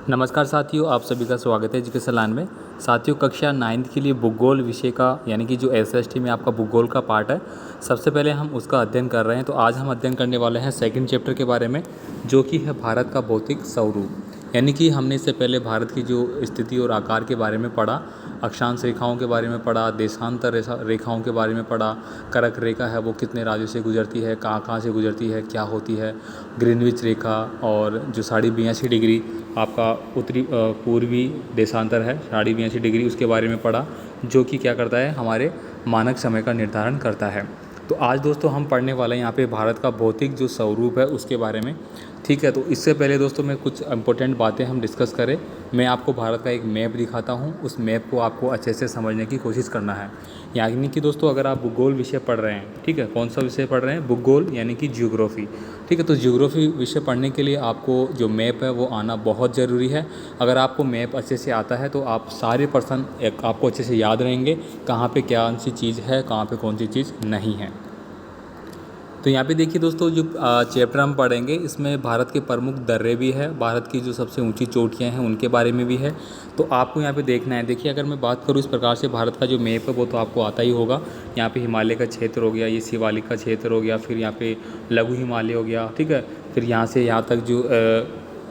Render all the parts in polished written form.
नमस्कार साथियों, आप सभी का स्वागत है एजुकेशन लाइन में। साथियों, कक्षा 9th के लिए भूगोल विषय का यानी कि जो एसएसटी में आपका भूगोल का पार्ट है, सबसे पहले हम उसका अध्ययन कर रहे हैं। तो आज हम अध्ययन करने वाले हैं सेकंड चैप्टर के बारे में, जो कि है भारत का भौतिक स्वरूप। यानी कि हमने इससे पहले भारत की जो स्थिति और आकार के बारे में पढ़ा, अक्षांश रेखाओं के बारे में पढ़ा, देशांतर रेखाओं के बारे में पढ़ा, कर्क रेखा है वो कितने राज्यों से गुजरती है, कहाँ कहाँ से गुजरती है, क्या होती है, ग्रीनविच रेखा, और जो 82.5 डिग्री आपका उत्तरी पूर्वी देशांतर है 82.5 डिग्री, उसके बारे में पढ़ा, जो कि क्या करता है, हमारे मानक समय का निर्धारण करता है। तो आज दोस्तों हम पढ़ने वाले हैं यहाँ पे भारत का भौतिक जो स्वरूप है उसके बारे में। ठीक है, तो इससे पहले दोस्तों मैं कुछ इंपॉर्टेंट बातें हम डिस्कस करें। मैं आपको भारत का एक मैप दिखाता हूँ, उस मैप को आपको अच्छे से समझने की कोशिश करना है। यानी कि दोस्तों अगर आप भूगोल विषय पढ़ रहे हैं, ठीक है, कौन सा विषय पढ़ रहे हैं, भूगोल यानी कि ज्योग्राफी। ठीक है, तो ज्योग्राफी विषय पढ़ने के लिए आपको जो मैप है वो आना बहुत ज़रूरी है। अगर आपको मैप अच्छे से आता है तो आप सारे पर्सन आपको अच्छे से याद रहेंगे, कहाँ पे क्या सी चीज़ है, कहाँ पे कौन सी चीज़ नहीं है। तो यहाँ पे देखिए दोस्तों, जो चैप्टर हम पढ़ेंगे इसमें भारत के प्रमुख दर्रे भी है, भारत की जो सबसे ऊंची चोटियाँ हैं उनके बारे में भी है। तो आपको यहाँ पे देखना है। देखिए, अगर मैं बात करूँ इस प्रकार से, भारत का जो मैप है वो तो आपको आता ही होगा। यहाँ पे हिमालय का क्षेत्र हो गया, ये शिवालिक का क्षेत्र हो गया, फिर यहाँ पे लघु हिमालय हो गया, ठीक है, फिर यहाँ से यहाँ तक जो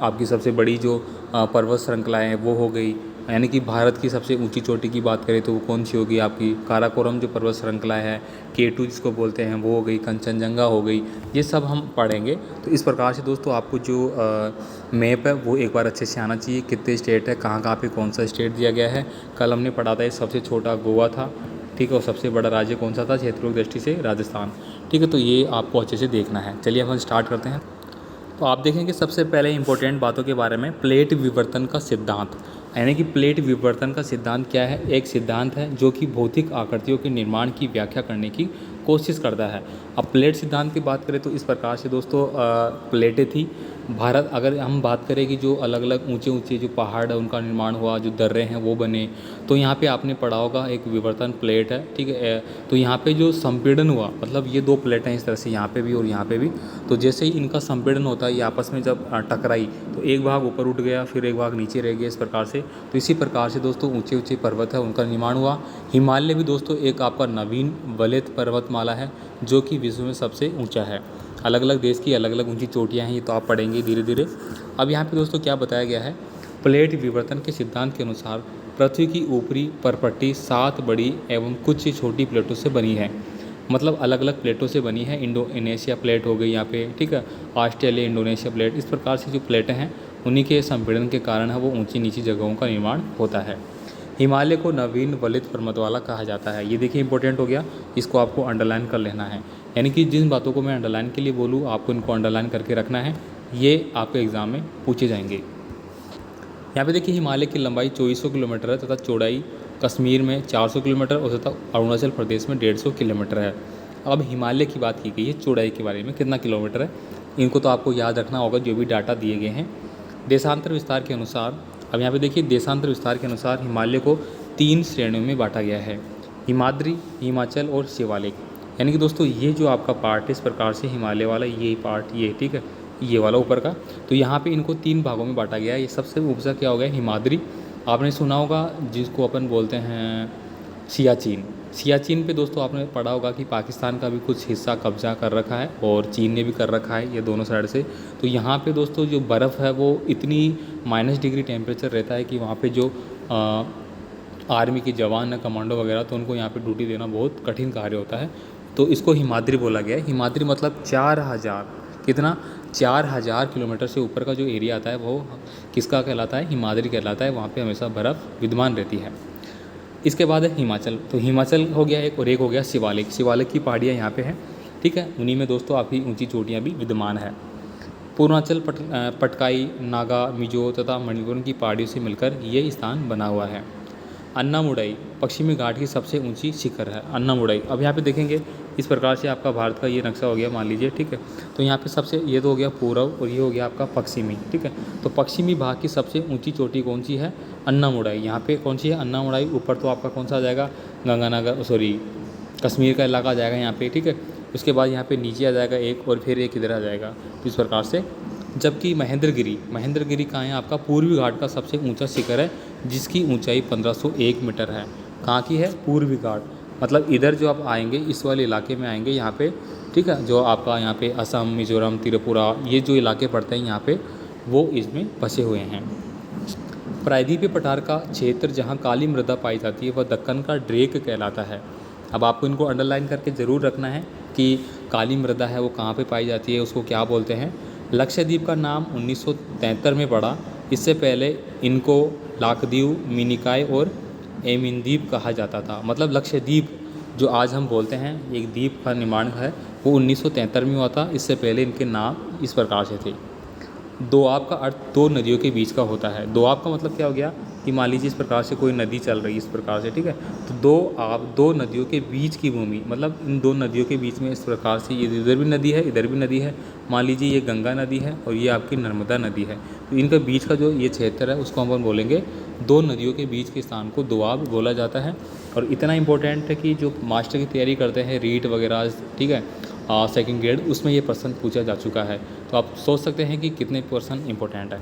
आपकी सबसे बड़ी जो पर्वत श्रृंखलाएँ हैं वो हो गई। यानी कि भारत की सबसे ऊंची चोटी की बात करें तो वो कौन सी होगी, आपकी काराकोरम जो पर्वत श्रृंखला है, K2 जिसको बोलते हैं वो हो गई, कंचनजंगा हो गई, ये सब हम पढ़ेंगे। तो इस प्रकार से दोस्तों आपको जो मैप है वो एक बार अच्छे से आना चाहिए, कितने स्टेट है, कहाँ कहाँ पे कौन सा स्टेट दिया गया है। कल हमने पढ़ा था, ये सबसे छोटा गोवा था, ठीक है, और सबसे बड़ा राज्य कौन सा था क्षेत्रों की दृष्टि से, राजस्थान। ठीक है, तो ये आपको अच्छे से देखना है। चलिए हम स्टार्ट करते हैं। तो आप देखेंगे सबसे पहले इंपॉर्टेंट बातों के बारे में, प्लेट विवर्तन का सिद्धांत। यानी कि प्लेट विवर्तन का सिद्धांत क्या है, एक सिद्धांत है जो कि भौतिक आकृतियों के निर्माण की व्याख्या करने की कोशिश करता है। अब प्लेट सिद्धांत की बात करें तो इस प्रकार से दोस्तों प्लेटें थी। भारत, अगर हम बात करें कि जो अलग अलग ऊंचे ऊंचे जो पहाड़ है उनका निर्माण हुआ, जो दर्रे हैं वो बने, तो यहाँ पे आपने पढ़ा होगा एक विवर्तन प्लेट है, ठीक है। तो यहाँ पे जो संपीड़न हुआ, मतलब ये दो प्लेट हैं इस तरह से, यहाँ पे भी और यहाँ पे भी, तो जैसे ही इनका संपीड़न होता है, ये आपस में जब टकराई तो एक भाग ऊपर उठ गया, फिर एक भाग नीचे रह गया, इस प्रकार से। तो इसी प्रकार से दोस्तों ऊंचे ऊंचे पर्वत है उनका निर्माण हुआ। हिमालय भी दोस्तों एक आपका नवीन वलित पर्वतमाला है, जो कि विश्व में सबसे ऊंचा है। अलग अलग देश की अलग अलग ऊंची चोटियाँ हैं, ये तो आप पढ़ेंगे धीरे धीरे। अब यहाँ पे दोस्तों क्या बताया गया है, प्लेट विवर्तन के सिद्धांत के अनुसार पृथ्वी की ऊपरी परपट्टी 7 बड़ी एवं कुछ छोटी प्लेटों से बनी है। मतलब अलग अलग प्लेटों से बनी है। इंडोनेशिया प्लेट हो गई यहाँ पे, ठीक है, ऑस्ट्रेलिया इंडोनेशिया प्लेट, इस प्रकार से जो प्लेटें हैं उन्हीं के संपीड़न के कारण है वो ऊंची नीची जगहों का निर्माण होता है। हिमालय को नवीन वलित पर्वतमाला कहा जाता है। ये देखिए इंपॉर्टेंट हो गया, इसको आपको अंडरलाइन कर लेना है। यानी कि जिन बातों को मैं अंडरलाइन के लिए बोलूँ आपको इनको अंडरलाइन करके रखना है, ये आपके एग्ज़ाम में पूछे जाएंगे। यहाँ पे देखिए हिमालय की लंबाई 2400 किलोमीटर है तथा चौड़ाई कश्मीर में 400 किलोमीटर और तथा अरुणाचल प्रदेश में 150 किलोमीटर है। अब हिमालय की बात की गई है, चौड़ाई के बारे में कितना किलोमीटर है, इनको तो आपको याद रखना होगा जो भी डाटा दिए गए हैं। देशांतर विस्तार के अनुसार, अब यहाँ पे देखिए देशांतर विस्तार के अनुसार हिमालय को 3 श्रेणियों में बांटा गया है, हिमाद्री, हिमाचल और शिवालिक। यानी कि दोस्तों ये जो आपका पार्ट है इस प्रकार से हिमालय वाला ये पार्ट, ये ठीक है, ये वाला ऊपर का, तो यहाँ पे इनको 3 भागों में बांटा गया है। ये सबसे ऊंचा क्या हो गया, हिमाद्री, आपने सुना होगा, जिसको अपन बोलते हैं सियाचिन। सियाचिन पे दोस्तों आपने पढ़ा होगा कि पाकिस्तान का भी कुछ हिस्सा कब्जा कर रखा है और चीन ने भी कर रखा है, ये दोनों साइड से। तो यहाँ पे दोस्तों जो बर्फ़ है वो इतनी -डिग्री टेम्परेचर रहता है कि वहाँ पे जो आर्मी के जवान है, कमांडो वगैरह, तो उनको यहाँ पे ड्यूटी देना बहुत कठिन कार्य होता है। तो इसको हिमाद्री बोला गया है। हिमाद्री मतलब 4000, कितना, 4000 किलोमीटर से ऊपर का जो एरिया आता है वो किसका कहलाता है, हिमाद्री कहलाता है। वहाँ पे हमेशा बर्फ़ विद्यमान रहती है। इसके बाद है हिमाचल। तो हिमाचल हो गया एक, और एक हो गया शिवालिक। शिवालिक की पहाड़ियाँ यहाँ पे हैं, ठीक है, उन्हीं में दोस्तों आपकी ऊंची चोटियाँ भी विद्यमान है। पूर्वांचल पटकाई, नागा, मिजो तथा मणिपुर की पहाड़ियों से मिलकर ये स्थान बना हुआ है। अन्नामुडाई पश्चिमी घाट की सबसे ऊंची शिखर है, अन्नामुडाई। अब यहाँ पे देखेंगे इस प्रकार से आपका भारत का ये नक्शा हो गया, मान लीजिए, ठीक है। तो यहाँ पे सबसे, ये तो हो गया पूर्व और ये हो गया आपका पश्चिमी, ठीक है। तो पश्चिमी भाग की सबसे ऊंची चोटी कौन सी है, अन्नामुडाई। यहाँ पे कौन सी है, अन्नामुडाई। ऊपर तो आपका कौन सा आ जाएगा, गंगानगर, सॉरी कश्मीर का इलाका आ जाएगा यहाँ पे, ठीक है। उसके बाद यहाँ पे नीचे आ जाएगा एक, और फिर एक इधर आ जाएगा। तो इस प्रकार से जबकि महेंद्रगिरी कहाँ है आपका, पूर्वी घाट का सबसे ऊंचा शिखर है जिसकी ऊंचाई 1501 मीटर है। कहाँ की है, पूर्वी घाट। मतलब इधर जो आप आएंगे इस वाले इलाके में आएंगे यहाँ पे, ठीक है, जो आपका यहाँ पे असम, मिजोरम, त्रिपुरा, ये जो इलाके पड़ते हैं यहाँ पे, वो इसमें बसे हुए हैं। प्रायद्वीपीय पठार का क्षेत्र जहाँ काली मृदा पाई जाती है वह दक्कन का ड्रेक कहलाता है। अब आपको इनको अंडरलाइन करके ज़रूर रखना है कि काली मृदा है वो कहाँ पे पाई जाती है, उसको क्या बोलते हैं। लक्षद्वीप का नाम 1973 में पड़ा। इससे पहले इनको लाक्षद्वीप, मिनिकॉय और एमिनद्वीप कहा जाता था। मतलब लक्षद्वीप जो आज हम बोलते हैं एक द्वीप का निर्माण है वो 1973 में हुआ था। इससे पहले इनके नाम इस प्रकार से थे। दोआब का अर्थ दो नदियों के बीच का होता है। दोआब का मतलब क्या हो गया कि मान लीजिए इस प्रकार से कोई नदी चल रही है इस प्रकार से, ठीक है, तो दो नदियों के बीच की भूमि, मतलब इन दो नदियों के बीच में इस प्रकार से, ये इधर भी नदी है इधर भी नदी है, मान लीजिए ये गंगा नदी है और ये आपकी नर्मदा नदी है, तो इनके बीच का जो ये क्षेत्र है उसको हम बोलेंगे, दो नदियों के बीच के स्थान को दोआब बोला जाता है। और इतना इंपॉर्टेंट है कि जो मास्टर की तैयारी करते हैं रीट वगैरह, ठीक है, सेकंड ग्रेड, उसमें ये प्रश्न पूछा जा चुका है। तो आप सोच सकते हैं कि कितने प्रश्न इंपॉर्टेंट है।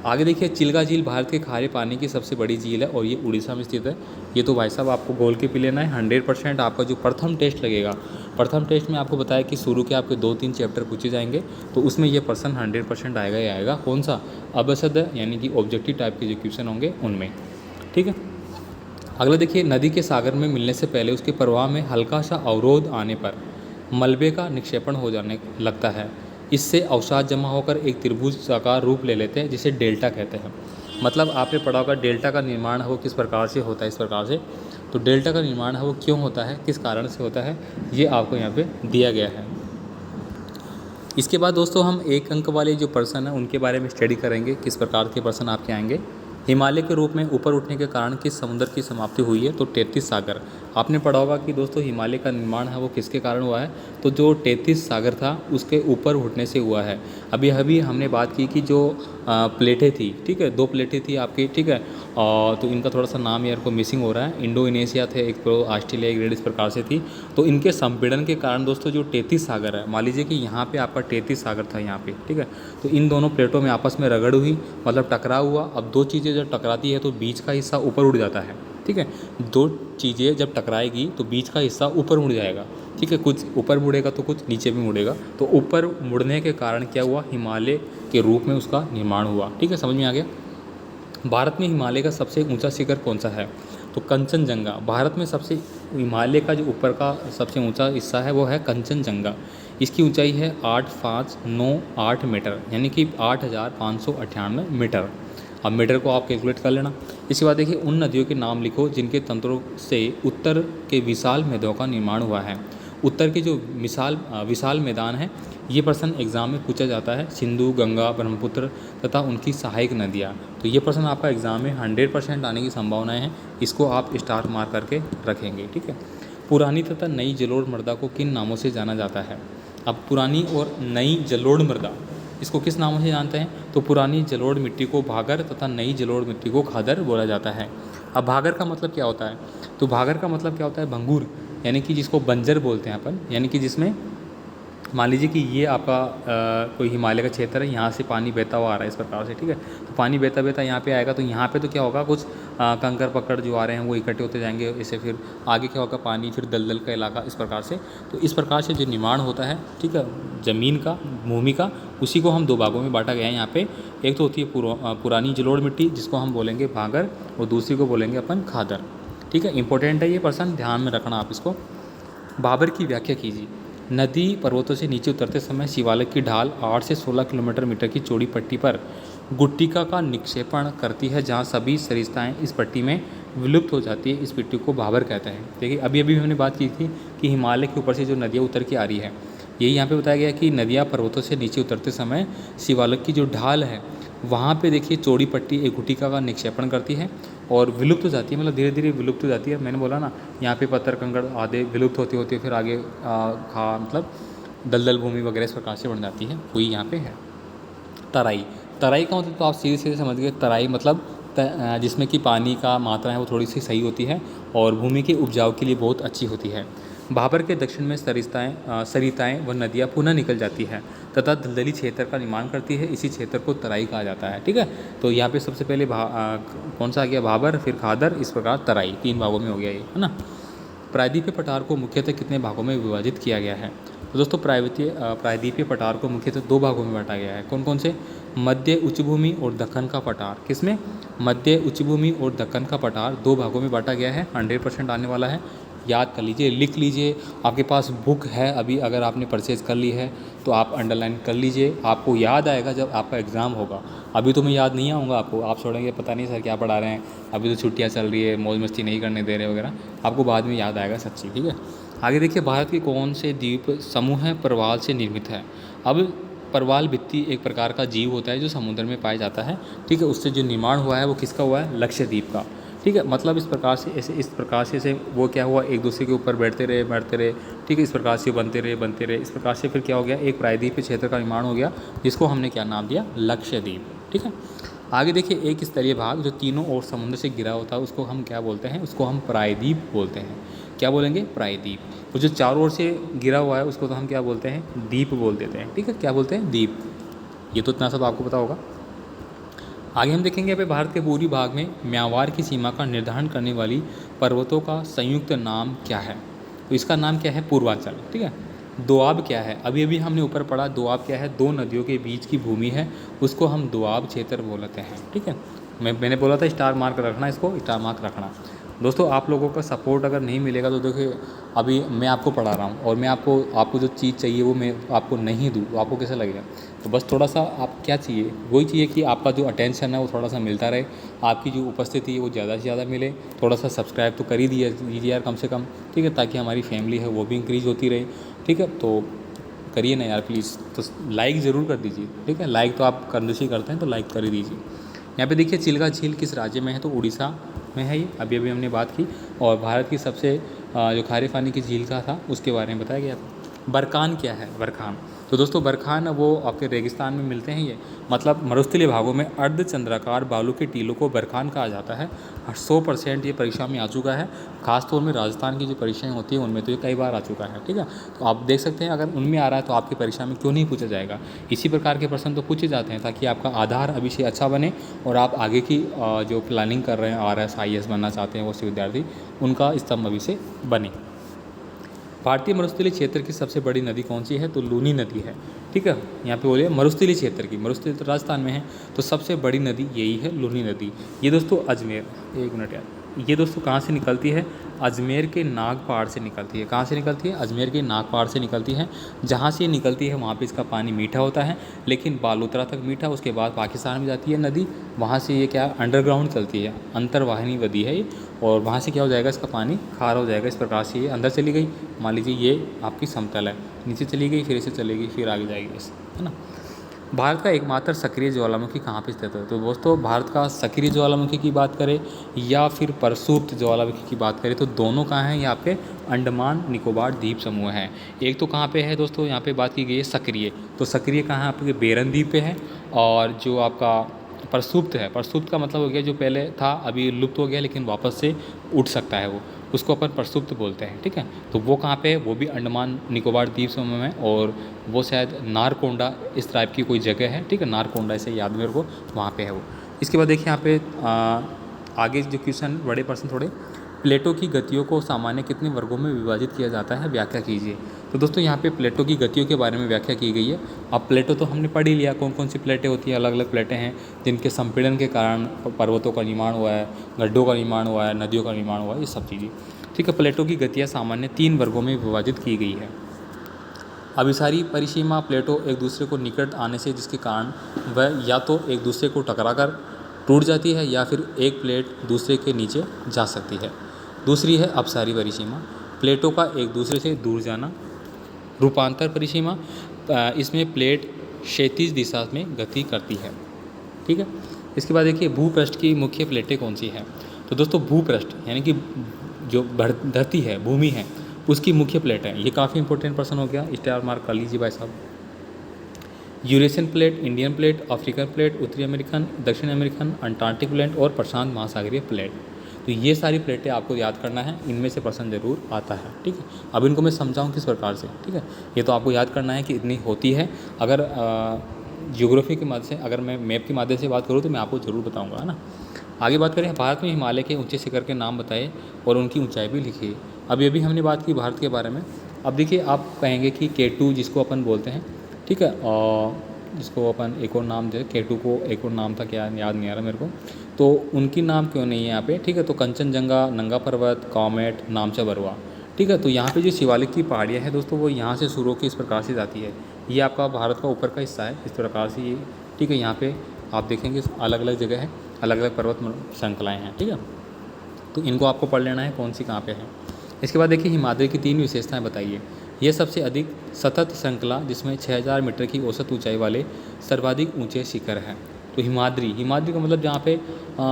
आगे देखिए, चिल्का झील भारत के खारे पानी की सबसे बड़ी झील है और ये उड़ीसा में स्थित है। ये तो भाई साहब आपको गोल के पी लेना है 100%। आपका जो प्रथम टेस्ट लगेगा, प्रथम टेस्ट में आपको बताया कि शुरू के आपके 2-3 चैप्टर पूछे जाएंगे, तो उसमें ये प्रश्न 100% आएगा ही आएगा। कौन सा, अबसद यानी कि ऑब्जेक्टिव टाइप के जो क्वेश्चन होंगे उनमें, ठीक है। अगला देखिए, नदी के सागर में मिलने से पहले उसके प्रवाह में हल्का सा अवरोध आने पर मलबे का निक्षेपण हो जाने लगता है। इससे अवसाद जमा होकर एक त्रिभुजाकार रूप ले लेते हैं जिसे डेल्टा कहते हैं। मतलब आपने पढ़ा होगा डेल्टा का निर्माण है वो किस प्रकार से होता है, इस प्रकार से। तो डेल्टा का निर्माण है वो क्यों होता है, किस कारण से होता है, ये आपको यहाँ पे दिया गया है। इसके बाद दोस्तों हम 1 अंक वाले जो प्रश्न हैं उनके बारे में स्टडी करेंगे, किस प्रकार के प्रश्न आपके आएंगे। हिमालय के रूप में ऊपर उठने के कारण किस समुद्र की समाप्ति हुई है, तो 33 सागर। आपने पढ़ा होगा कि दोस्तों हिमालय का निर्माण है वो किसके कारण हुआ है, तो जो 33 सागर था उसके ऊपर उठने से हुआ है। अभी अभी हमने बात की कि जो प्लेटें थी, ठीक है, 2 प्लेटें थी आपकी, ठीक है, तो इनका थोड़ा सा नाम यार को मिसिंग हो रहा है। इंडोनेशिया थे एक, तो ऑस्ट्रेलिया एक, इस प्रकार से थी। तो इनके संपीड़न के कारण दोस्तों जो 33 सागर है, मान लीजिए कि यहाँ पे आपका 33 सागर था यहाँ पे, ठीक है, तो इन दोनों प्लेटों में आपस में रगड़ हुई, मतलब टकराव हुआ। अब दो चीज़ें जब टकराती है तो बीच का हिस्सा ऊपर उड़ जाता है, ठीक है। दो चीज़ें जब टकराएगी तो बीच का हिस्सा ऊपर मुड़ जाएगा, ठीक है, कुछ ऊपर मुड़ेगा तो कुछ नीचे भी मुड़ेगा। तो ऊपर मुड़ने के कारण क्या हुआ, हिमालय के रूप में उसका निर्माण हुआ, ठीक है, समझ में आ गया। भारत में हिमालय का सबसे ऊंचा शिखर कौन सा है, तो कंचनजंगा। भारत में सबसे हिमालय का जो ऊपर का सबसे ऊंचा हिस्सा है वो है कंचनजंगा। इसकी ऊंचाई है 8,598 मीटर, यानी कि 8,598 मीटर। अब मीटर को आप कैलकुलेट कर लेना। इसके बाद देखिए, उन नदियों के नाम लिखो जिनके तंत्रों से उत्तर के विशाल मैदानों का निर्माण हुआ है। उत्तर के जो विशाल मैदान है, ये प्रश्न एग्जाम में पूछा जाता है। सिंधु, गंगा, ब्रह्मपुत्र तथा उनकी सहायक नदियाँ। तो ये प्रश्न आपका एग्जाम में 100% आने की संभावनाएं हैं। इसको आप स्टार मार्क करके रखेंगे, ठीक है। पुरानी तथा नई जलोढ़ मृदा को किन नामों से जाना जाता है। अब पुरानी और नई जलोढ़ मृदा, इसको किस नामों से जानते हैं, तो पुरानी जलोढ़ मिट्टी को भागर तथा नई जलोढ़ मिट्टी को खादर बोला जाता है। अब भागर का मतलब क्या होता है, तो भागर का मतलब क्या होता है, भंगूर, यानी कि जिसको बंजर बोलते हैं अपन, यानी कि जिसमें मान लीजिए कि ये आपका कोई हिमालय का क्षेत्र है, यहाँ से पानी बहता हुआ आ रहा है इस प्रकार से, ठीक है, तो पानी बहता बहता यहाँ पे आएगा, तो यहाँ पे तो क्या होगा, कुछ कंकर पकड़ जो आ रहे हैं वो इकट्ठे होते जाएंगे, इससे फिर आगे क्या होगा, पानी, फिर दलदल का इलाका, इस प्रकार से। तो इस प्रकार से जो निर्माण होता है, ठीक है, ज़मीन का, भूमि का, उसी को हम 2 भागों में बांटा गया है यहाँ पे। एक तो होती है पुरानी जलोढ़ मिट्टी जिसको हम बोलेंगे भागर, और दूसरी को बोलेंगे अपन खादर, ठीक है। इंपॉर्टेंट है ये पर्सन, ध्यान में रखना आप इसको। भाबर की व्याख्या कीजिए। नदी पर्वतों से नीचे उतरते समय शिवालिक की ढाल 8 से 16 किलोमीटर मीटर की चौड़ी पट्टी पर गुट्टिका का निक्षेपण करती है, जहाँ सभी सरिस्ताएं इस पट्टी में विलुप्त हो जाती है। इस पट्टी को भाबर कहते हैं। देखिए, अभी अभी हमने बात की थी कि हिमालय के ऊपर से जो नदियाँ उतर के आ रही है, यही यहाँ पे बताया गया कि नदियाँ पर्वतों से नीचे उतरते समय शिवालिक की जो ढाल है वहाँ पे देखिए चौड़ी पट्टी एक गुटिका का निक्षेपण करती है और विलुप्त हो जाती है, मतलब धीरे धीरे विलुप्त हो जाती है। मैंने बोला ना, यहाँ पे पत्थर कंकड़ आधे विलुप्त होती होती है, फिर आगे मतलब दलदल भूमि वगैरह इस प्रकार से बन जाती है, वही यहाँ पे है। तराई, तराई का मतलब तो आप सीधे सीधे समझ गए। तराई मतलब जिसमें कि पानी का मात्रा है वो थोड़ी सी सही होती है और भूमि के उपजाऊ के लिए बहुत अच्छी होती है। भाबर के दक्षिण में सरिताएं व नदियाँ पुनः निकल जाती है तथा दलदली क्षेत्र का निर्माण करती है। इसी क्षेत्र को तराई कहा जाता है। ठीक है, तो यहाँ पे सबसे पहले कौन सा आ गया, भाबर, फिर खादर, इस प्रकार तराई, 3 भागों में हो गया ये, है ना। प्रायद्वीपीय पठार को मुख्यतः कितने भागों में विभाजित किया गया है? तो दोस्तों प्रायद्वीपीय पठार को मुख्यतः 2 भागों में बांटा गया है। कौन कौन से? मध्य उच्चभूमि और दक्कन का पठार। किसमें? मध्य उच्चभूमि और दक्कन का पठार 2 भागों में बांटा गया है। 100% आने वाला है, याद कर लीजिए, लिख लीजिए। आपके पास बुक है अभी, अगर आपने परचेज़ कर ली है तो आप अंडरलाइन कर लीजिए, आपको याद आएगा जब आपका एग्ज़ाम होगा। अभी तो मैं याद नहीं आऊँगा आपको, आप छोड़ेंगे पता नहीं सर क्या पढ़ा रहे हैं, अभी तो छुट्टियाँ चल रही है, मौज मस्ती नहीं करने दे रहे वगैरह, आपको बाद में याद आएगा सच्ची। ठीक है, आगे देखिए, भारत के कौन से द्वीप समूह प्रवाल से निर्मित है? अब प्रवाल भित्ति एक प्रकार का जीव होता है जो समुद्र में पाया जाता है। ठीक है, उससे जो निर्माण हुआ है वो किसका हुआ है? लक्षद्वीप का। ठीक है, मतलब इस प्रकार से वो क्या हुआ, एक दूसरे के ऊपर बैठते रहे। ठीक है, इस प्रकार से बनते रहे, इस प्रकार से फिर क्या हो गया, एक प्रायद्वीपीय क्षेत्र का निर्माण हो गया, जिसको हमने क्या नाम दिया? लक्षद्वीप। ठीक है, आगे देखिए, एक स्तरीय भाग जो तीनों ओर समुद्र से घिरा होता है उसको हम क्या बोलते हैं? उसको हम प्रायद्वीप बोलते हैं। क्या बोलेंगे? प्रायद्वीप। तो जो चारों ओर से घिरा हुआ है उसको तो हम क्या बोलते हैं? द्वीप बोल देते हैं। ठीक है, क्या बोलते हैं? द्वीप। ये तो इतना सा तो आपको पता होगा। आगे हम देखेंगे यहाँ पे भारत के पूर्वी भाग में म्यांमार की सीमा का निर्धारण करने वाली पर्वतों का संयुक्त नाम क्या है? तो इसका नाम क्या है? पूर्वांचल। ठीक है, दोआब क्या है? अभी अभी हमने ऊपर पढ़ा, दोआब क्या है? 2 नदियों के बीच की भूमि है, उसको हम दोआब क्षेत्र बोलते हैं। ठीक है, मैंने बोला था स्टार मार्क रखना, इसको स्टार मार्क रखना। दोस्तों, आप लोगों का सपोर्ट अगर नहीं मिलेगा तो देखिए, अभी मैं आपको पढ़ा रहा हूँ और मैं आपको जो चीज़ चाहिए वो मैं आपको नहीं दूँ तो आपको कैसा लगेगा? तो बस थोड़ा सा आप क्या चाहिए, वही चाहिए कि आपका जो अटेंशन है वो थोड़ा सा मिलता रहे, आपकी जो उपस्थिति है वो ज़्यादा से ज़्यादा मिले। थोड़ा सा सब्सक्राइब तो कर ही दीजिए यार, कम से कम। ठीक है, ताकि हमारी फैमिली है वो भी इंक्रीज़ होती रहे। ठीक है, तो करिए ना यार प्लीज़, तो लाइक ज़रूर कर दीजिए। ठीक है, लाइक तो आप कंजूसी करते हैं तो लाइक कर ही दीजिए। यहाँ पे देखिए, चिल्का झील किस राज्य में है? तो उड़ीसा में है ये, अभी अभी हमने बात की। और भारत की सबसे जो खारे पानी की झील का था उसके बारे में बताया गया था। बरखान क्या है? बरखान, तो दोस्तों बरखान वो आपके रेगिस्तान में मिलते हैं ये, मतलब मरुस्थलीय भागों में अर्धचंद्राकार बालू के टीलों को बरखान कहा जाता है। 100% ये परीक्षा में आ चुका है, खासतौर में राजस्थान की जो परीक्षाएं होती हैं उनमें तो ये कई बार आ चुका है। ठीक है, तो आप देख सकते हैं अगर उनमें आ रहा है तो आपकी परीक्षा में क्यों नहीं पूछा जाएगा। इसी प्रकार के प्रश्न तो पूछे जाते हैं ताकि आपका आधार अभी से अच्छा बने और आप आगे की जो प्लानिंग कर रहे हैं, RS IAS बनना चाहते हैं वो से विद्यार्थी, उनका स्तंभ अभी से बने। भारतीय मरुस्थलीय क्षेत्र की सबसे बड़ी नदी कौन सी है? तो लूनी नदी है। ठीक है, यहाँ पे बोलिए मरुस्थलीय क्षेत्र की, मरुस्थलीय तो राजस्थान में है, तो सबसे बड़ी नदी यही है, लूनी नदी। ये दोस्तों अजमेर, एक मिनट यार, ये दोस्तों कहाँ से निकलती है? अजमेर के नागपाड़ से निकलती है। कहाँ से निकलती है? अजमेर के नागपाड़ से निकलती है। जहाँ से ये निकलती है वहाँ पे इसका पानी मीठा होता है, लेकिन बालोतरा तक मीठा, उसके बाद पाकिस्तान में जाती है नदी, वहाँ से ये क्या अंडरग्राउंड चलती है, अंतर्वाहिनी नदी है ये, और वहाँ से क्या हो जाएगा, इसका पानी खारा हो जाएगा। इस प्रकार से ये अंदर चली गई, मान लीजिए ये आपकी समतल है, नीचे चली गई, फिर इसे चलेगी, फिर आगे जाएगी, है ना। भारत का एकमात्र सक्रिय ज्वालामुखी कहाँ पे स्थित है? तो दोस्तों भारत का सक्रिय ज्वालामुखी की बात करें या फिर प्रसुप्त ज्वालामुखी की बात करें तो दोनों कहाँ हैं? यहाँ पे अंडमान निकोबार द्वीप समूह है। एक तो कहाँ पे है दोस्तों, यहाँ पे बात की गई है सक्रिय, तो सक्रिय कहाँ है? आपके बेरन द्वीप पे है। और जो आपका प्रसुप्त है, प्रसुप्त का मतलब हो गया जो पहले था अभी लुप्त हो गया लेकिन वापस से उठ सकता है वो, उसको अपन प्रसुप्त बोलते हैं। ठीक है, तो वो कहाँ पे है? वो भी अंडमान निकोबार द्वीप समूह में, और वो शायद नारकोंडा इस टाइप की कोई जगह है। ठीक है, नारकोंडा ऐसे याद मेरे को, वहाँ पे है वो। इसके बाद देखिए यहाँ पे आगे जो क्वेश्चन बड़े प्रश्न थोड़े, प्लेटों की गतियों को सामान्य कितने वर्गों में विभाजित किया जाता है? व्याख्या कीजिए। तो दोस्तों यहाँ पे प्लेटों की गतियों के बारे में व्याख्या की गई है। अब प्लेटों तो हमने पढ़ ही लिया, कौन कौन सी प्लेटें होती हैं, अलग अलग प्लेटें हैं जिनके संपीड़न के कारण पर्वतों का निर्माण हुआ है, गड्ढों का निर्माण हुआ है, नदियों का निर्माण हुआ है, ये सब चीज़ें। ठीक है, प्लेटों की गतियाँ सामान्य 3 वर्गों में विभाजित की गई है। अभिसारी परिसीमा प्लेटों एक दूसरे को निकट आने से जिसके कारण वह या तो एक दूसरे को टकराकर टूट जाती है या फिर एक प्लेट दूसरे के नीचे जा सकती है। दूसरी है अपसारी परिसीमा, प्लेटों का एक दूसरे से दूर जाना। रूपांतर परिसीमा, इसमें प्लेट क्षैतिज दिशा में गति करती है। ठीक है, इसके बाद देखिए भूपृष्ठ की मुख्य प्लेटें कौन सी हैं? तो दोस्तों भूपृष्ठ यानी कि जो धरती है, भूमि है, उसकी मुख्य प्लेट है। ये काफ़ी इंपॉर्टेंट प्रश्न हो गया, स्टार मार्क कर लीजिए भाई साहब। Eurasian plate, Indian plate, African plate, उत्तरी अमेरिकन, दक्षिण अमेरिकन, अंटार्कटिक प्लेट और प्रशांत महासागरीय प्लेट। तो ये सारी प्लेटें आपको याद करना है, इनमें से प्रश्न जरूर आता है। ठीक है, अब इनको मैं समझाऊँ किस प्रकार से। ठीक है, ये तो आपको याद करना है कि इतनी होती है। अगर ज्योग्राफी के माध्यम से, अगर मैं मैप के माध्यम से बात करूँ तो मैं आपको ज़रूर बताऊँगा, है ना। आगे बात करें, भारत में हिमालय के ऊंचे शिखर के नाम बताए और उनकी ऊंचाई भी लिखिए। अभी अभी हमने बात की भारत के बारे में। अब देखिए, आप कहेंगे कि K2 जिसको अपन बोलते हैं, ठीक है, और जिसको अपन एक और नाम दे, K2 को एक और नाम था, क्या याद नहीं आ रहा मेरे को, तो उनकी नाम क्यों नहीं है यहाँ पे। ठीक है, तो कंचनजंगा, नंगा पर्वत, कॉमेट, नामचा बरवा। ठीक है, तो यहाँ पे जो शिवालिक की पहाड़ियाँ हैं दोस्तों, वो यहाँ से शुरू होकर इस प्रकार से जाती है। ये आपका भारत का ऊपर का हिस्सा है इस प्रकार से ये। ठीक है, यहाँ पे आप देखेंगे अलग अलग जगह है, अलग अलग पर्वत श्रृंखलाएँ हैं। ठीक है, तो इनको आपको पढ़ लेना है कौन सी कहाँ पे है। इसके बाद देखिए, हिमालय की 3 विशेषताएं बताइए। यह सबसे अधिक सतत श्रृंखला जिसमें 6000 मीटर की औसत ऊंचाई वाले सर्वाधिक ऊंचे शिखर हैं। तो हिमाद्री, हिमाद्री का मतलब जहाँ पे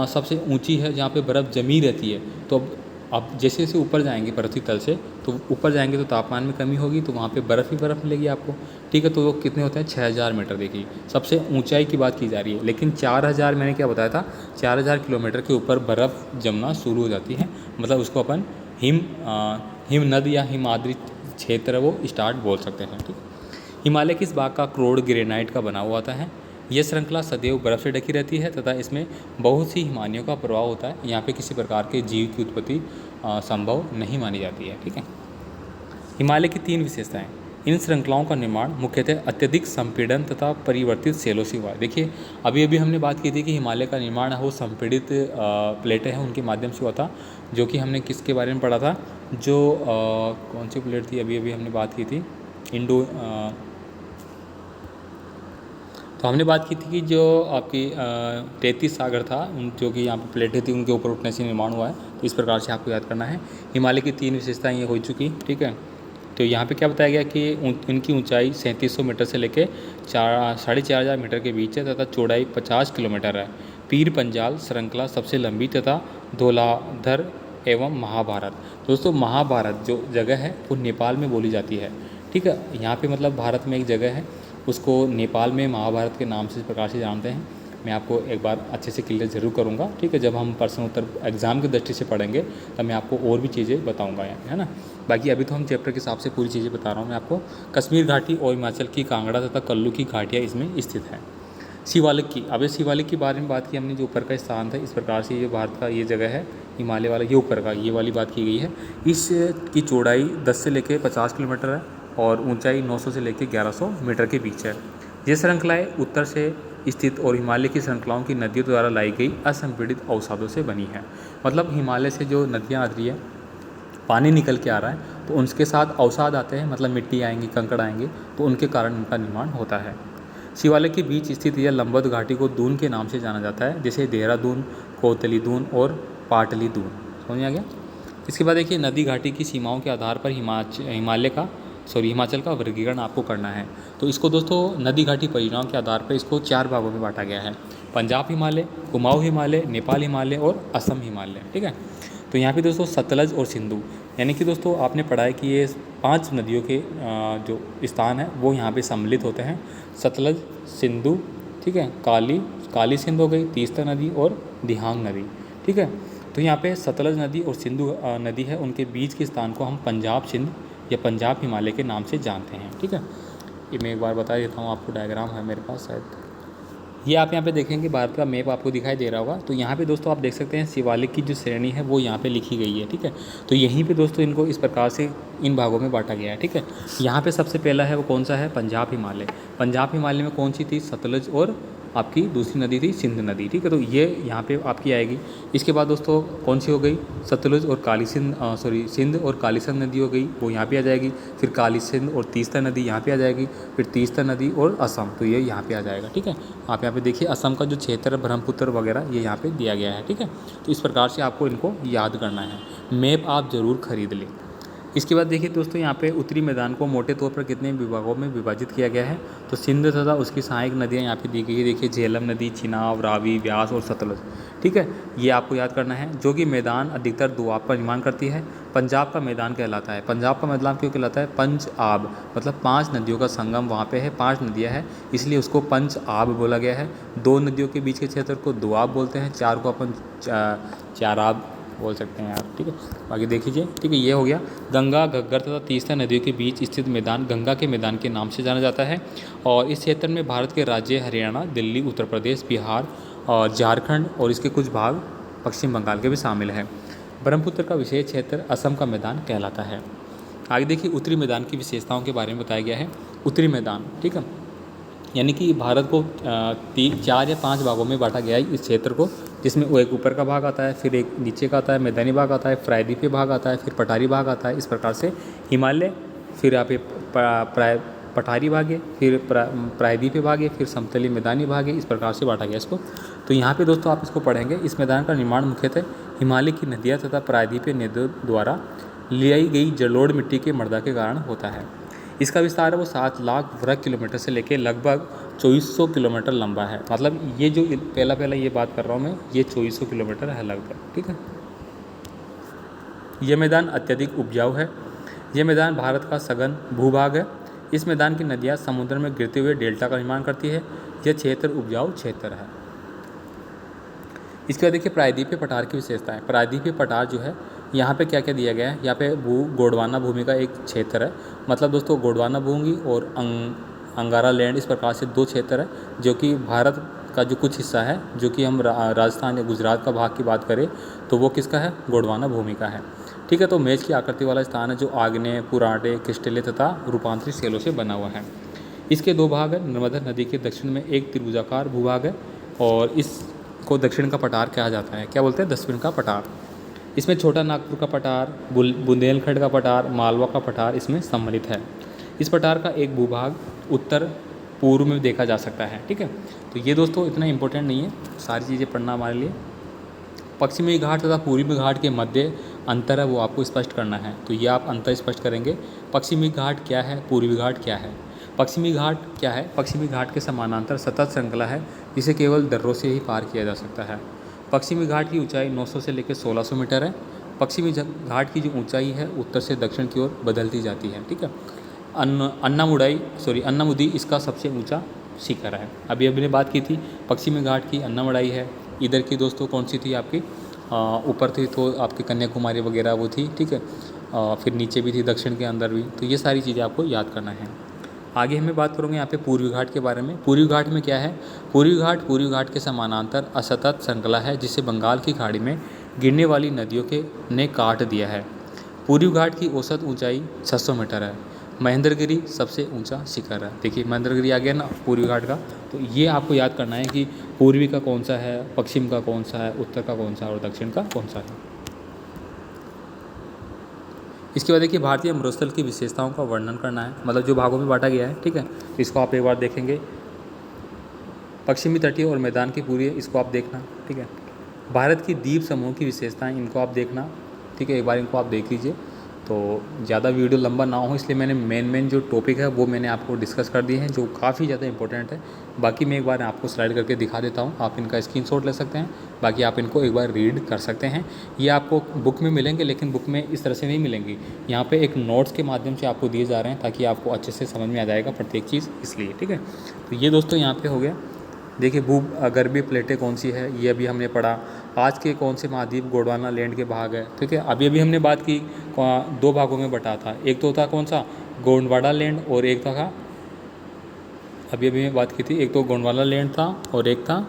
सबसे ऊंची है, जहाँ पे बर्फ़ जमी रहती है। तो अब आप जैसे जैसे ऊपर जाएंगे पृथ्वी तल से, तो ऊपर जाएंगे तो तापमान में कमी होगी, तो वहाँ पे बर्फ़ ही बर्फ़ मिलेगी आपको। ठीक है, तो वो कितने होते हैं, 6000 मीटर। देखिए, सबसे ऊंचाई की बात की जा रही है, लेकिन 4000, मैंने क्या बताया था, 4000 किलोमीटर के ऊपर बर्फ़ जमना शुरू हो जाती है। मतलब उसको अपन हिमनद या हिमाद्री क्षेत्र वो स्टार्ट बोल सकते हैं। ठीक, हिमालय किस भाग का क्रोड ग्रेनाइट का बना हुआ होता है। यह श्रृंखला सदैव बर्फ़ से ढकी रहती है तथा इसमें बहुत सी हिमानियों का प्रभाव होता है। यहाँ पे किसी प्रकार के जीव की उत्पत्ति संभव नहीं मानी जाती है। ठीक है, हिमालय की 3 विशेषताएं। इन श्रृंखलाओं का निर्माण मुख्यतः अत्यधिक संपीड़न तथा परिवर्तित सेलों से हुआ है। देखिए, अभी अभी हमने बात की थी कि हिमालय का निर्माण है वो संपीड़ित प्लेटें हैं उनके माध्यम से हुआ था, जो कि हमने किसके बारे में पढ़ा था, जो कौन सी प्लेट थी, अभी अभी हमने बात की थी, तो हमने बात की थी कि जो आपकी 33 सागर था, जो कि यहाँ पर प्लेटें थी, उनके ऊपर उठने से निर्माण हुआ है। तो इस प्रकार से आपको याद करना है। हिमालय की 3 विशेषताएं ये हो चुकी। ठीक है, तो यहाँ पे क्या बताया गया कि उनकी ऊंचाई 3700 मीटर से लेकर 4500 मीटर के बीच है तथा चौड़ाई 50 किलोमीटर है। पीर पंजाल श्रृंखला सबसे लंबी तथा धौलाधर एवं महाभारत। दोस्तों, महाभारत जो जगह है वो नेपाल में बोली जाती है। ठीक है, यहाँ पे मतलब भारत में एक जगह है, उसको नेपाल में महाभारत के नाम से इस प्रकार से जानते हैं। मैं आपको एक बार अच्छे से क्लियर ज़रूर करूँगा। ठीक है, जब हम प्रश्न उत्तर एग्ज़ाम की दृष्टि से पढ़ेंगे तब मैं आपको और भी चीज़ें बताऊँगा यहाँ, है ना। बाकी अभी तो हम चैप्टर के हिसाब से पूरी चीज़ें बता रहा हूँ मैं आपको। कश्मीर घाटी और हिमाचल की कांगड़ा तथा कुल्लू की घाटियाँ इसमें स्थित हैं। शिवालिक की, अब शिवालिक के बारे में बात की हमने, जो ऊपर का स्थान था, इस प्रकार से ये भारत का ये जगह है, हिमालय वाला ये ऊपर का, ये वाली बात की गई है। इसकी चौड़ाई 10 से लेकर 50 किलोमीटर है और ऊंचाई 900 से लेकर 1100 मीटर के बीच है। ये श्रृंखलाएँ उत्तर से स्थित और हिमालय की श्रृंखलाओं की नदियों द्वारा लाई गई असंपीड़ित अवसादों से बनी है। मतलब हिमालय से जो नदियाँ आ रही है, पानी निकल के आ रहा है, तो उनके साथ अवसाद आते हैं, मतलब मिट्टी आएंगी, कंकड़ आएंगे, तो उनके कारण उनका निर्माण होता है। शिवालय के बीच स्थित यह लंबवत घाटी को दून के नाम से जाना जाता है, जैसे देहरादून, कोतली दून और पाटली दून। समझ आ गया। इसके बाद देखिए, नदी घाटी की सीमाओं के आधार पर हिमाचल का वर्गीकरण आपको करना है। तो इसको दोस्तों नदी घाटी परियोजनाओं के आधार पर इसको 4 भागों में बांटा गया है। पंजाब हिमालय, कुमाऊं हिमालय, नेपाल हिमालय और असम हिमालय। ठीक है, तो यहाँ पे दोस्तों सतलज और सिंधु, यानी कि दोस्तों आपने पढ़ा है कि ये 5 नदियों के जो स्थान है वो यहाँ पे सम्मिलित होते हैं। सतलज, सिंधु, ठीक है, काली सिंध हो गई, तीस्ता नदी और दिहांग नदी। ठीक है, तो यहाँ पे सतलज नदी और सिंधु नदी है, उनके बीच के स्थान को हम पंजाब सिंध या पंजाब हिमालय के नाम से जानते हैं। ठीक है, ये मैं एक बार बता देता हूँ आपको, डायग्राम है मेरे पास शायद, ये आप यहाँ पे देखेंगे, भारत का मैप आपको दिखाई दे रहा होगा। तो यहाँ पे दोस्तों आप देख सकते हैं शिवालिक की जो श्रेणी है वो यहाँ पे लिखी गई है। ठीक है, तो यहीं पे दोस्तों इनको इस प्रकार से इन भागों में बांटा गया है। ठीक है, यहाँ पे सबसे पहला है वो कौन सा है, पंजाब हिमालय। पंजाब हिमालय में कौन सी थी, सतलज, और आपकी दूसरी नदी थी सिंध नदी। ठीक है, तो ये यहाँ पे आपकी आएगी। इसके बाद दोस्तों कौन सी हो गई, सतलुज और सिंध और काली सिंध नदी हो गई, वो यहाँ पे आ जाएगी। फिर काली सिंध और तीस्ता नदी यहाँ पे आ जाएगी। फिर तीस्ता नदी और असम, तो ये यहाँ पे आ जाएगा। ठीक है, आप यहाँ पे देखिए असम का जो क्षेत्र ब्रह्मपुत्र वगैरह ये यहाँ पे दिया गया है। ठीक है, तो इस प्रकार से आपको इनको याद करना है। मैप आप ज़रूर खरीद लें। इसके बाद देखिए दोस्तों, यहाँ पे उत्तरी मैदान को मोटे तौर पर कितने विभागों में विभाजित किया गया है, तो सिंध तथा उसकी सहायक नदियाँ यहाँ पे दी गई है। देखिए झेलम नदी, चिनाब, रावी, व्यास और सतलज। ठीक है, ये आपको याद करना है। जो कि मैदान अधिकतर दोआब का निर्माण करती है। पंजाब का मैदान कहलाता है, पंजाब का मैदान क्यों कहलाता है, पंच आब, मतलब 5 नदियों का संगम वहाँ पे है, 5 नदियाँ हैं, इसलिए उसको पंच आब बोला गया है। 2 नदियों के बीच के क्षेत्र को दोआब बोलते हैं, 4 को अपन चाराब बोल सकते हैं आप, ठीक है। बाकी देख लीजिए, ठीक है, ये हो गया। गंगा, घग्गर तथा तीस्ता नदियों के बीच स्थित मैदान गंगा के मैदान के नाम से जाना जाता है और इस क्षेत्र में भारत के राज्य हरियाणा, दिल्ली, उत्तर प्रदेश, बिहार और झारखंड और इसके कुछ भाग पश्चिम बंगाल के भी शामिल हैं। ब्रह्मपुत्र का विशेष क्षेत्र असम का मैदान कहलाता है। आगे देखिए उत्तरी मैदान की विशेषताओं के बारे में बताया गया है। उत्तरी मैदान, ठीक है, यानी कि भारत को 4 या 5 भागों में बांटा गया है इस क्षेत्र को, जिसमें वो एक ऊपर का भाग आता है, फिर एक नीचे का आता है, मैदानी भाग आता है, प्रायद्वीपीय भाग आता है, फिर पठारी भाग आता है। इस प्रकार से हिमालय, फिर यहाँ पे पठारी भाग है, फिर प्रायद्वीपीय भाग है, फिर समतली मैदानी भाग है। इस प्रकार से बांटा गया इसको। तो यहाँ पे दोस्तों आप इसको पढ़ेंगे। इस मैदान का निर्माण मुख्यतः हिमालय की नदियाँ तथा प्रायद्वीपीय नदियों द्वारा लाई गई जलोढ़ मिट्टी के मृदा के कारण होता है। इसका विस्तार है वो 7 लाख वर्ग किलोमीटर से लेकर लगभग 2400 किलोमीटर लंबा है। मतलब ये जो पहला ये बात कर रहा हूँ मैं, ये 2400 किलोमीटर है लगभग, ठीक है। ये मैदान अत्यधिक उपजाऊ है। ये मैदान भारत का सघन भूभाग है। इस मैदान की नदियाँ समुद्र में गिरते हुए डेल्टा का निर्माण करती है। यह क्षेत्र उपजाऊ क्षेत्र है। इसके बाद देखिए प्रायद्वीपीय पठार की विशेषताएं। प्रायद्वीपीय पठार जो है, यहाँ पे क्या क्या दिया गया है, यहाँ पे गोंडवाना भूमि का एक क्षेत्र है। मतलब दोस्तों गोंडवाना भूमि और अंगारा लैंड, इस प्रकार से 2 क्षेत्र है जो कि भारत का जो कुछ हिस्सा है, जो कि हम राजस्थान या गुजरात का भाग की बात करें तो वो किसका है, गोंडवाना भूमि का है, ठीक है। तो मेज की आकृति वाला स्थान है जो आग्नेय, पुराटे, क्रिस्टलीय तथा रूपांतरित शैलों से बना हुआ है। इसके 2 भाग है। नर्मदा नदी के दक्षिण में एक त्रिभुजाकार भूभाग है और इसको दक्षिण का पठार कहा जाता है। क्या बोलते हैं, दक्षिण का पठार। इसमें छोटा नागपुर का पठार, बुंदेलखंड का पठार, मालवा का पठार इसमें सम्मिलित है। इस पठार का एक भूभाग उत्तर पूर्व में देखा जा सकता है, ठीक है। तो ये दोस्तों इतना इंपॉर्टेंट नहीं है, सारी चीज़ें पढ़ना हमारे लिए। पश्चिमी घाट तथा पूर्वी घाट के मध्य अंतर है वो आपको स्पष्ट करना है। तो ये आप अंतर स्पष्ट करेंगे। पश्चिमी घाट क्या है, पूर्वी घाट क्या है। पश्चिमी घाट क्या है, पश्चिमी घाट के समानांतर सतत श्रृंखला है जिसे केवल दर्रों से ही पार किया जा सकता है। पश्चिमी घाट की ऊंचाई 900 से लेकर 1600 मीटर है। पश्चिमी घाट की जो ऊंचाई है उत्तर से दक्षिण की ओर बदलती जाती है, ठीक है। अन्नामुदी इसका सबसे ऊंचा शिखर है। अभी ने बात की थी पश्चिमी घाट की अन्नामुदाई है। इधर की दोस्तों कौन सी थी आपकी, ऊपर थी तो आपकी कन्याकुमारी वगैरह वो थी, ठीक है। फिर नीचे भी थी, दक्षिण के अंदर भी। तो ये सारी चीज़ें आपको याद करना है। आगे हमें बात करूँगे यहाँ पे पूर्वी घाट के बारे में। पूर्वी घाट में क्या है, पूर्वी घाट के समानांतर असतत श्रृंखला है जिसे बंगाल की खाड़ी में गिरने वाली नदियों के ने काट दिया है। पूर्वी घाट की औसत ऊंचाई 600 मीटर है। महेंद्रगिरी सबसे ऊंचा शिखर है। देखिए महेंद्रगिरी आ गया ना पूर्वी घाट का। तो ये आपको याद करना है कि पूर्वी का कौन सा है, पश्चिम का कौन सा है, उत्तर का कौन सा है और दक्षिण का कौन सा है। इसके बाद देखिए भारतीय मरुस्थल की विशेषताओं का वर्णन करना है, मतलब जो भागों में बांटा गया है, ठीक है। इसको आप एक बार देखेंगे। पश्चिमी तटीय और मैदान की पूरी है, इसको आप देखना, ठीक है। भारत की द्वीप समूह की विशेषताएं, इनको आप देखना, ठीक है। एक बार इनको आप देख लीजिए। तो ज़्यादा वीडियो लंबा ना हो इसलिए मैंने मेन जो टॉपिक है वो मैंने आपको डिस्कस कर दिए हैं जो काफ़ी ज़्यादा इंपॉर्टेंट है। बाकी मैं एक बार आपको स्लाइड करके दिखा देता हूँ, आप इनका स्क्रीनशॉट ले सकते हैं। बाकी आप इनको एक बार रीड कर सकते हैं। ये आपको बुक में मिलेंगे लेकिन बुक में इस तरह से नहीं मिलेंगी। यहाँ पे एक नोट्स के माध्यम से आपको दिए जा रहे हैं ताकि आपको अच्छे से समझ में आ जाएगा प्रत्येक चीज़, इसलिए, ठीक है। तो ये दोस्तों यहाँ पे हो गया। देखिए भूगर्भीय प्लेटें कौन सी है ये अभी हमने पढ़ा। आज के कौन से महाद्वीप गोंडवाना लैंड के भाग है, ठीक है। अभी हमने बात की 2 भागों में बटा था। एक तो था कौन सा, गोंडवाना लैंड, और एक था अभी मैं बात की थी, एक तो गोंडवाना लैंड था और एक था,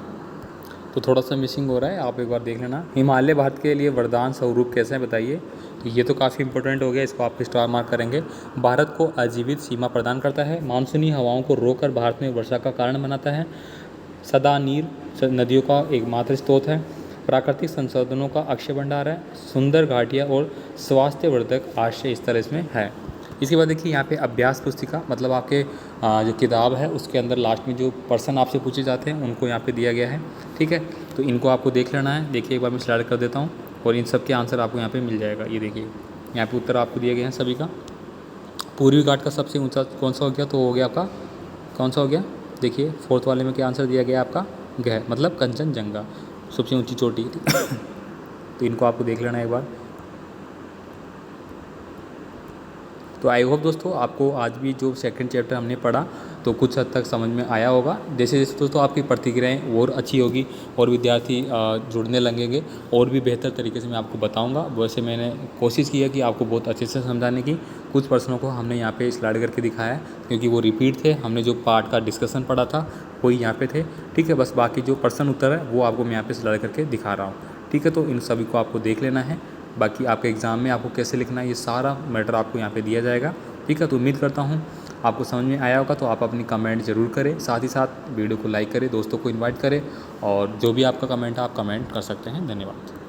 तो थोड़ा सा मिसिंग हो रहा है, आप एक बार देख लेना। हिमालय भारत के लिए वरदान स्वरूप कैसे है बताइए। तो ये तो काफ़ी इंपॉर्टेंट हो गया, इसको आप स्टार मार्क करेंगे। भारत को आजीवित सीमा प्रदान करता है। मानसूनी हवाओं को रोककर भारत में वर्षा का कारण बनाता है। सदा नीर नदियों का एकमात्र स्रोत है। प्राकृतिक संसाधनों का अक्षय भंडार है। सुंदर घाटियाँ और स्वास्थ्यवर्धक आश्रय इस तरह इसमें है। इसके बाद देखिए यहाँ पे अभ्यास पुस्तिका, मतलब आपके जो किताब है उसके अंदर लास्ट में जो प्रश्न आपसे पूछे जाते हैं उनको यहाँ पे दिया गया है, ठीक है। तो इनको आपको देख लेना है। देखिए एक बार मैं स्लाइड कर देता हूँ और इन सब के आंसर आपको यहाँ पे मिल जाएगा। ये देखिए यहाँ पे उत्तर आपको दिए गए हैं सभी का। पूर्वी घाट का सबसे ऊंचा कौन सा हो गया, तो हो गया आपका कौन सा हो गया, देखिए 4th वाले में क्या आंसर दिया गया आपका, गह, मतलब कंचनजंगा सबसे ऊंची चोटी। तो इनको आपको देख लेना एक बार। तो आई होप दोस्तों आपको आज भी जो सेकंड चैप्टर हमने पढ़ा तो कुछ हद तक समझ में आया होगा। जैसे जैसे दोस्तों आपकी प्रतिक्रियाएँ और अच्छी होगी और विद्यार्थी जुड़ने लगेंगे और भी बेहतर तरीके से मैं आपको बताऊँगा। वैसे मैंने कोशिश की है कि आपको बहुत अच्छे से समझाने की। कुछ प्रश्नों को हमने यहाँ पे स्लाइड करके दिखाया है क्योंकि वो रिपीट थे, हमने जो पार्ट का डिस्कशन पढ़ा था वही यहाँ पे थे। ठीक है, बस बाकी जो प्रश्न उत्तर है वो आपको मैं यहाँ पे स्लाइड करके दिखा रहा हूँ। ठीक है, तो इन सभी को आपको देख लेना है। बाकी आपके एग्ज़ाम में आपको कैसे लिखना है ये सारा मैटर आपको यहाँ पे दिया जाएगा। ठीक है, तो उम्मीद करता हूँ आपको समझ में आया होगा। तो आप अपनी कमेंट ज़रूर करें, साथ ही साथ वीडियो को लाइक करें, दोस्तों को इन्वाइट करें और जो भी आपका कमेंट है आप कमेंट कर सकते हैं। धन्यवाद।